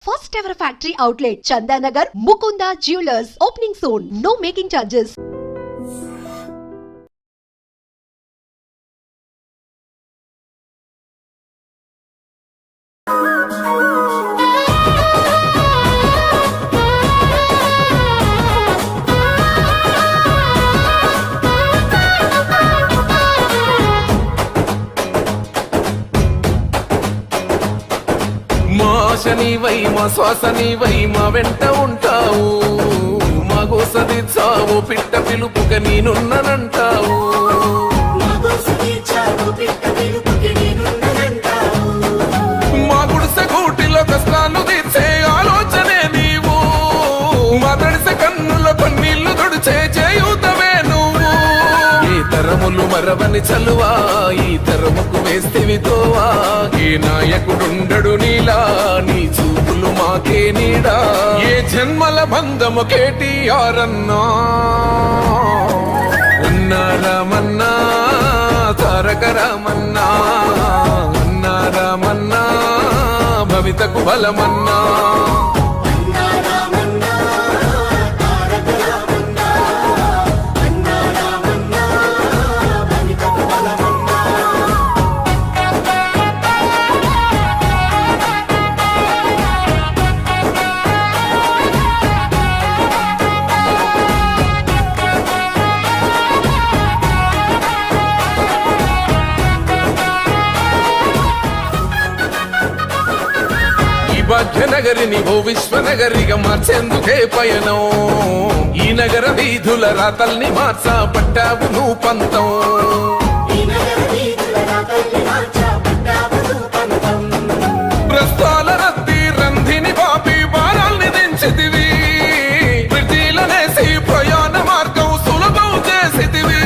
first ever factory outlet, Chandanagar, Mukunda Jewelers, opening soon. No making charges. శనివై మా శ్వాసనివై మా వెంట ఉంటావు, మా గోసది చావు పిట్ట పిలుపుక నేనున్నానంటావు. మా గుడిసె గూటిలో కష్టాలు తీర్చే ఆలోచనే నీవు, మా తడిసె కన్నులో కన్నీళ్లు తుడిచే చేయూతవే నువ్వు. ఈ తరములు మరవని చలువా, ఈ తరముకు వేస్తేవి తోవా. ఏ నాయకుడుండడు నీలా, నీ చూపులు మాకే నీడా. ఏ జన్మల బంధము కేటీఆర్ అన్నా, అన్నా రామన్నా తారక రామన్నా, అన్నా రామన్నా భవితకు బలమన్నా. భాగ్యనగరిని ఓ విశ్వనగరిగా మార్చేందుకే పయనం. ఈ నగర వీధుల రాతల్ని మార్చా పట్టావు నువ్వు పంతం. ప్రస్తాల రద్దీ రంధిని పాపి భారాల్ని దించితివి, ప్రతిలనేసి ప్రయాణ మార్గం సులభం చేసితివి.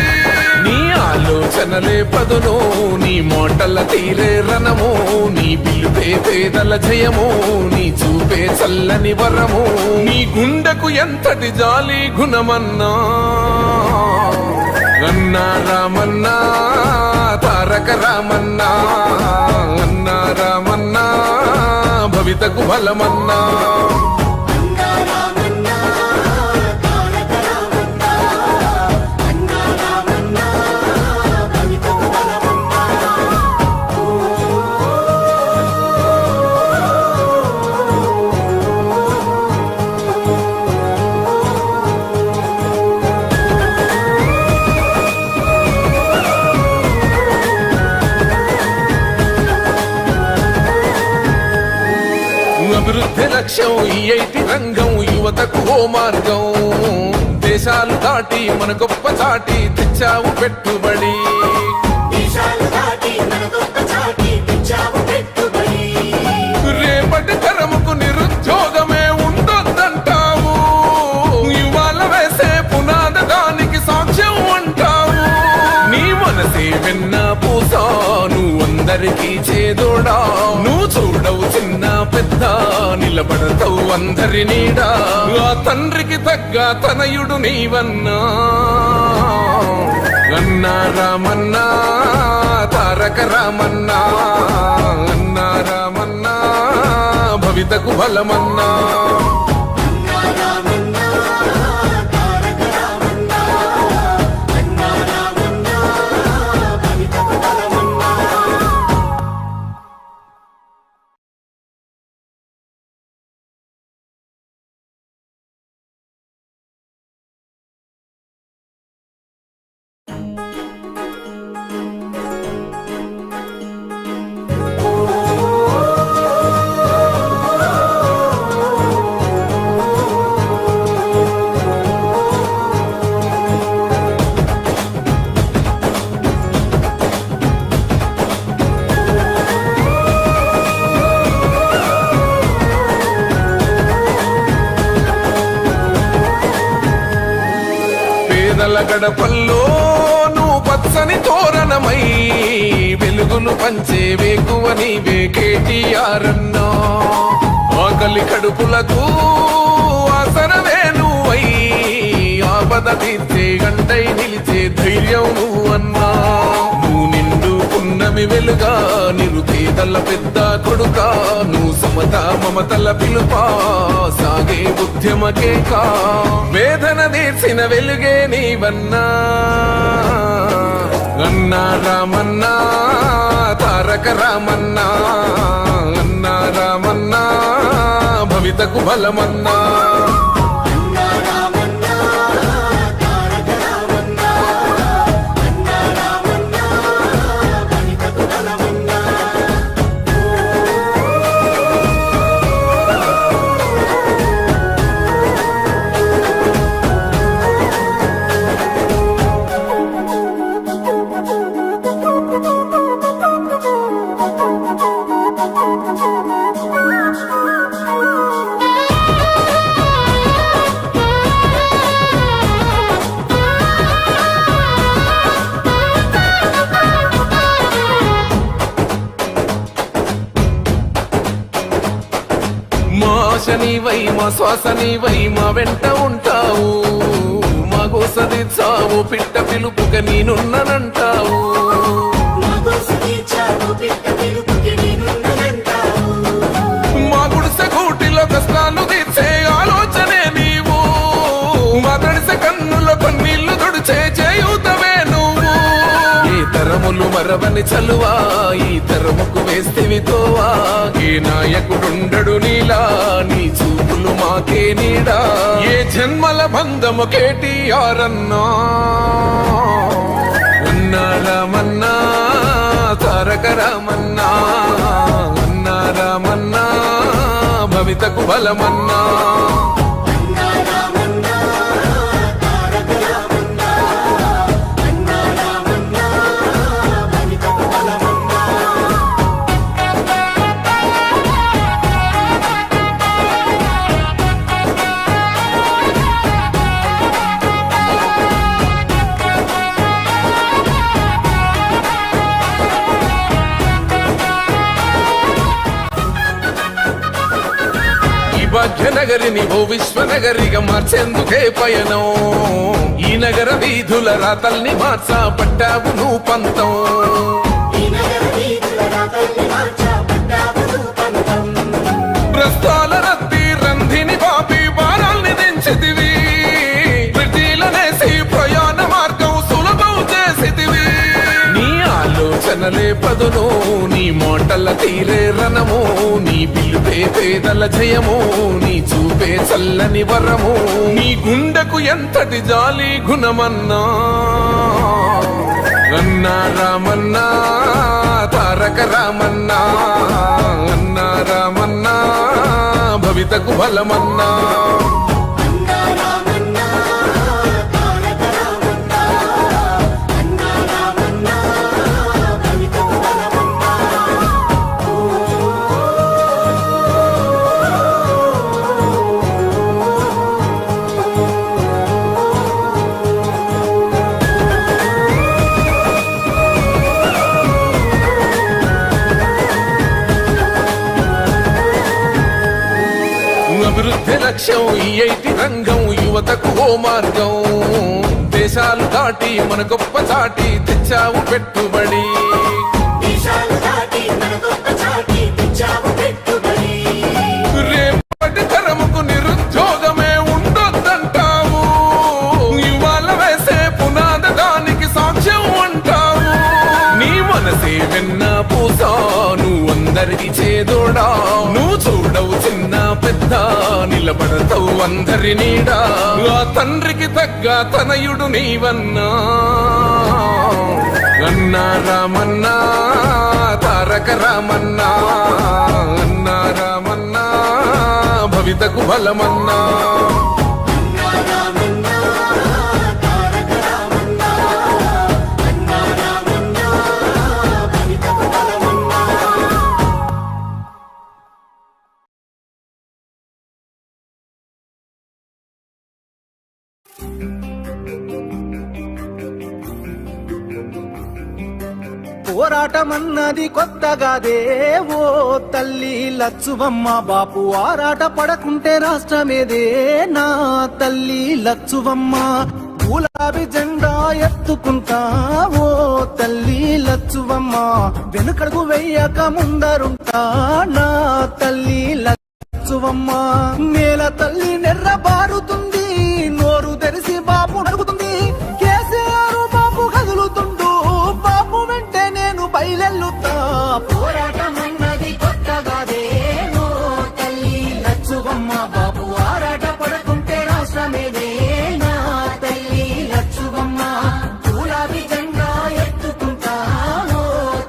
నీ ఆలోచనలే పదును, నీ మోటల తీరే రణము, నీ పిలుపే పేదల జయము, నీ చూపే చల్లని వరము. నీ గుండెకు ఎంతటి జాలి గుణమన్నా, అన్నా రామన్నా తారక రామన్నా, అన్నా రామన్నా భవితకు బలమన్నా. అభివృద్ధి లక్ష్యం ఈ ఐటి రంగం, యువతకు ఓ మార్గం. దేశాలు దాటి మన గొప్ప చాటి తెచ్చావు పెట్టుబడి. రేపటి తరముకు నిరుద్యోగమే ఉండొద్దంటావు, ఇవాళ వేసే పునాద దానికి సాక్ష్యం అంటావు. నీ మనసే వెన్న పూసా, నువ్వందరికీ చేదోడా. నువ్వు చూడవు చిన్న పెద్ద, నిలబడతావు అందరి నీడా. ఆ తండ్రికి తగ్గ తనయుడు నీవన్నా, అన్నా రామన్నా తారక రామన్నా, అన్నా రామన్నా భవితకు బలమన్నా. గడపల్లో నువ్వు పచ్చని తోరణమై, వెలుగును పంచే వేకువ నీవే కేటీఆర్ అన్నా. ఆకలి కడుపులకు ఆసరవే నువ్వై, ఆపద తీర్చే గంటై నిలిచే ధైర్యం నువ్వన్నా. నువ్వు నిండుకున్నవి నిరుపేదలని వెలుగా నిరుపేదల పెద్ద కొడుక నువ్వు సమత మమతల పిలుపా సాగే ఉద్యమ కేక వేదన తీర్చిన వెలుగే నీవన్నా అన్నా రామన్నా తారక రామన్నా అన్నా రామన్నా భవితకు బలమన్నా నీవై మా శ్వాస నీవై మా వెంట ఉంటావు మా గోసదిచ్చావు పిట్ట పిలుపుక నేనున్నానంటావు మా గుడిసె కూటిలో కష్టాలు తీర్చే ఆలోచనే నీవు మా తడిసె కన్నులో కన్నీళ్లు తుడిచే చేయూతవే నువ్వు ఈ తరములు మరవని చలువా ఈ తరముకు వేస్తేవి తోవా ఏ నాయకుడుండడు నీలా నీ చూపులు మాకే నీడా ఏ జన్మల బంధము కేటీఆర్ అన్నా అన్నా రామన్నా తారక రామన్నా అన్నా రామన్నా భవితకు బలమన్నా భాగ్యనగరిని ఓ విశ్వనగరిగా మార్చేందుకే పయనం ఈ నగర వీధుల రాతల్ని మార్చా పట్టావు నువ్వు పంతం ప్రస్తాల రద్ది రంధిని పాపి భారాల్ని దించితివి ప్రతిలనేసి ప్రయాణ మార్గం సులభం చేసితివి నీ ఆలోచనలే పదును నీ మోటల తీరే రణము నీ పిలుపే పేదల జయము నీ చూపే చల్లని వరము నీ గుండెకు ఎంతటి జాలి గుణమన్నా అన్నా రామన్నా తారక రామన్నా అన్నా రామన్నా భవితకు బలమన్నా అభివృద్ధి లక్ష్యం ఈ ఐటి రంగం యువతకు ఓ మార్గం దేశాలు దాటి మన గొప్ప చాటి తెచ్చావు పెట్టుబడి రేపటి తరముకు నిరుద్యోగమే ఉండొద్దంటావు ఇవాళ వేసే పునాద దానికి సాక్ష్యం అంటావు నీ మనసే వెన్న పూసా నువ్వు అందరికి చేదోడా నువ్వు చూడవు చిన్న పెద్ద నిలబడతావు అందరి నీడా ఆ తండ్రికి తగ్గ తనయుడు నీవన్నా అన్నా రామన్నా తారక రామన్నా అన్నా రామన్నా భవితకు బలమన్నా పోరాటమన్నది కొత్తగాదే ఓ తల్లి లచ్చువమ్మ బాపు ఆరాట పడకుంటే రాష్ట్రమేదే నా తల్లి లచ్చువమ్మ గులాబీ జెండా ఎత్తుకుంటా ఓ తల్లి లచ్చువమ్మ వెనుకడుగు వెయ్యక ముందరుంటా నా తల్లి లచ్చువమ్మ నేల తల్లి నెర్ర బారుతుంది నోరు తెరిసి బాపు అడుగుతుంది కేసీఆర్ బాపు కదులుతుండు బాపు వెంటే నేను బయలెల్లుతా పోరాటం అన్నది కొత్తగాదే ఓ తల్లి లచ్చువమ్మ బాపు ఆరాట పడుకుంటే రాష్ట్రమేదే నా తల్లి లచ్చువమ్మ గులాబీ జెండా ఎత్తుకుంటా ఓ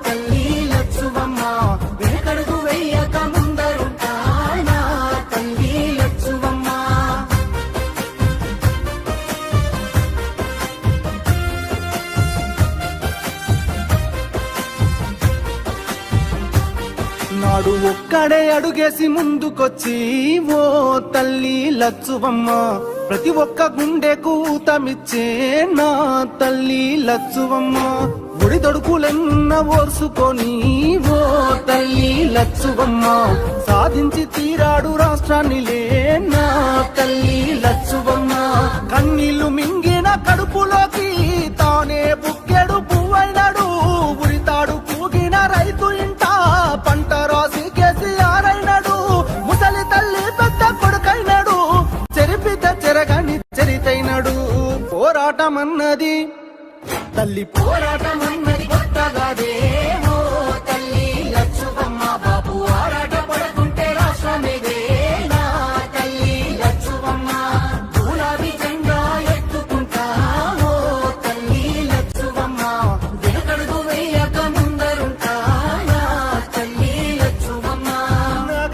తల్లి లచ్చువమ్మ వెనకడుగు వెయ్యక ముందరుంటా నా తల్లి లచ్చువమ్మ నాడు ఒక్కడే అడుగేసి ముందుకొచ్చి ఓ తల్లి లచ్చువమ్మ ప్రతి ఒక్క గుండెకు ఊతమిచ్చే నా తల్లి లచ్చువమ్మ ఒడిదొడుకులెన్న ఓర్చుకొని ఓ తల్లి లచ్చువమ్మ సాధించి తీరాడు రాష్ట్రాన్నిలే నా తల్లి లచ్చువమ్మ కన్నీళ్లు మింగిన కడుపులోకి తానే బుక్కెడు పువ్వైనాడు ఉరితాడు పూగిన రైతు ఇంట పంట రాసి కేసీఆర్ అయినాడు ముసలి తల్లి పెద్ద కొడుకైనాడు చెరిపిత చెరగని చరితైనాడు పోరాటం అన్నది తల్లి పోరాటం అన్నది కొత్తగాదే